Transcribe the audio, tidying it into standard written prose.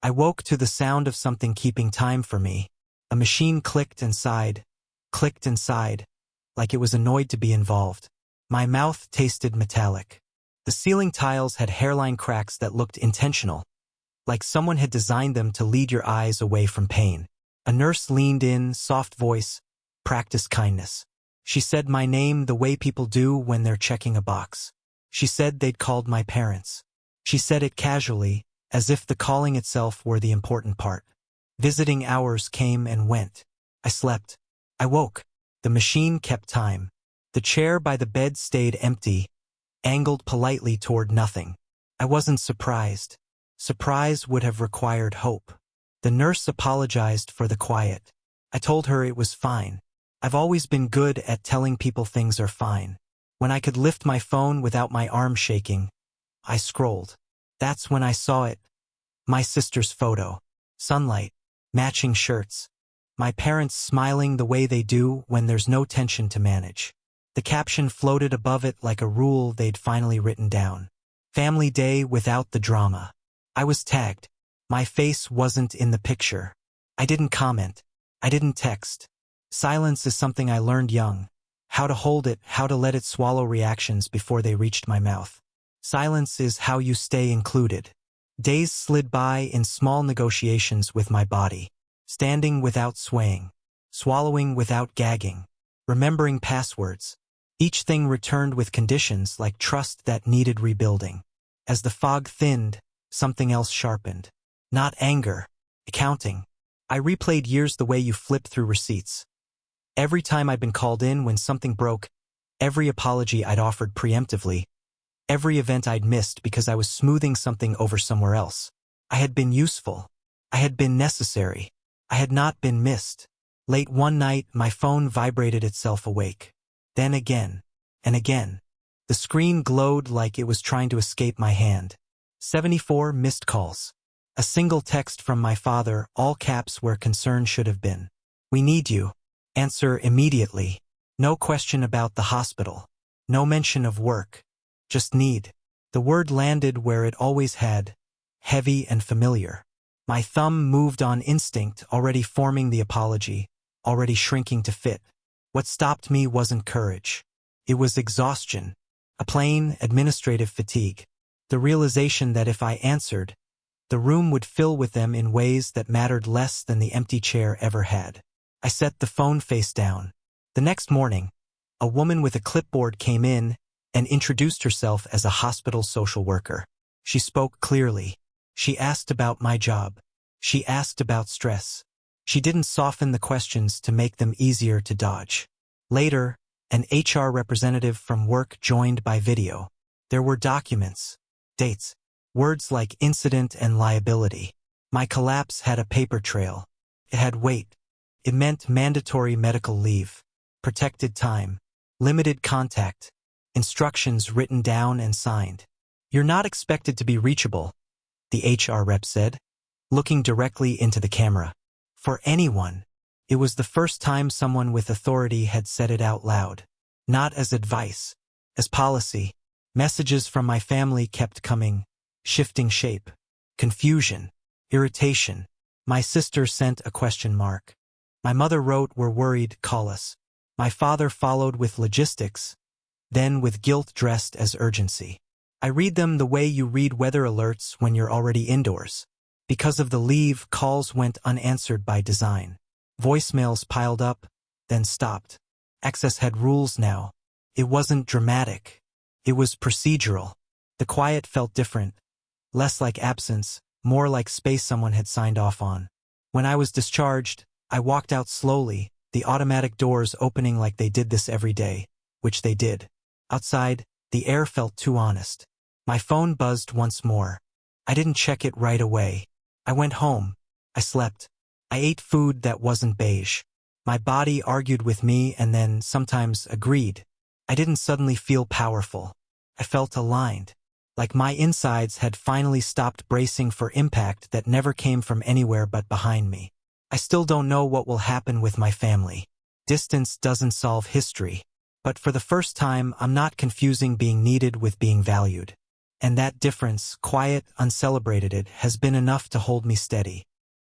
I woke to the sound of something keeping time for me. A machine clicked and sighed, like it was annoyed to be involved. My mouth tasted metallic. The ceiling tiles had hairline cracks that looked intentional, like someone had designed them to lead your eyes away from pain. A nurse leaned in, soft voice, practice kindness. She said my name the way people do when they're checking a box. She said they'd called my parents. She said it casually, as if the calling itself were the important part. Visiting hours came and went. I slept. I woke. The machine kept time. The chair by the bed stayed empty, angled politely toward nothing. I wasn't surprised. Surprise would have required hope. The nurse apologized for the quiet. I told her it was fine. I've always been good at telling people things are fine. When I could lift my phone without my arm shaking, I scrolled. That's when I saw it. My sister's photo. Sunlight. Matching shirts. My parents smiling the way they do when there's no tension to manage. The caption floated above it like a rule they'd finally written down. Family day without the drama. I was tagged. My face wasn't in the picture. I didn't comment. I didn't text. Silence is something I learned young. How to hold it, how to let it swallow reactions before they reached my mouth. Silence is how you stay included. Days slid by in small negotiations with my body. Standing without swaying. Swallowing without gagging. Remembering passwords. Each thing returned with conditions like trust that needed rebuilding. As the fog thinned, something else sharpened. Not anger. Accounting. I replayed years the way you flip through receipts. Every time I'd been called in when something broke, every apology I'd offered preemptively, every event I'd missed because I was smoothing something over somewhere else. I had been useful. I had been necessary. I had not been missed. Late one night, my phone vibrated itself awake. Then again, and again. The screen glowed like it was trying to escape my hand. 74 missed calls. A single text from my father, all caps where concern should have been. We need you. Answer immediately. No question about the hospital. No mention of work. Just need. The word landed where it always had, heavy and familiar. My thumb moved on instinct, already forming the apology, already shrinking to fit. What stopped me wasn't courage. It was exhaustion. A plain, administrative fatigue. The realization that if I answered, the room would fill with them in ways that mattered less than the empty chair ever had. I set the phone face down. The next morning, a woman with a clipboard came in and introduced herself as a hospital social worker. She spoke clearly. She asked about my job. She asked about stress. She didn't soften the questions to make them easier to dodge. Later, an HR representative from work joined by video. There were documents, dates, words like incident and liability. My collapse had a paper trail. It had weight. It meant mandatory medical leave, protected time, limited contact, instructions written down and signed. You're not expected to be reachable, the HR rep said, looking directly into the camera. For anyone, it was the first time someone with authority had said it out loud. Not as advice, as policy. Messages from my family kept coming, shifting shape. Confusion, irritation. My sister sent a question mark. My mother wrote, "We're worried, call us." My father followed with logistics, then with guilt dressed as urgency. I read them the way you read weather alerts when you're already indoors. Because of the leave, calls went unanswered by design. Voicemails piled up, then stopped. Access had rules now. It wasn't dramatic. It was procedural. The quiet felt different. Less like absence, more like space someone had signed off on. When I was discharged, I walked out slowly, the automatic doors opening like they did this every day, which they did. Outside, the air felt too honest. My phone buzzed once more. I didn't check it right away. I went home. I slept. I ate food that wasn't beige. My body argued with me and then sometimes agreed. I didn't suddenly feel powerful. I felt aligned. Like my insides had finally stopped bracing for impact that never came from anywhere but behind me. I still don't know what will happen with my family. Distance doesn't solve history. But for the first time, I'm not confusing being needed with being valued. And that difference, quiet, uncelebrated it, has been enough to hold me steady.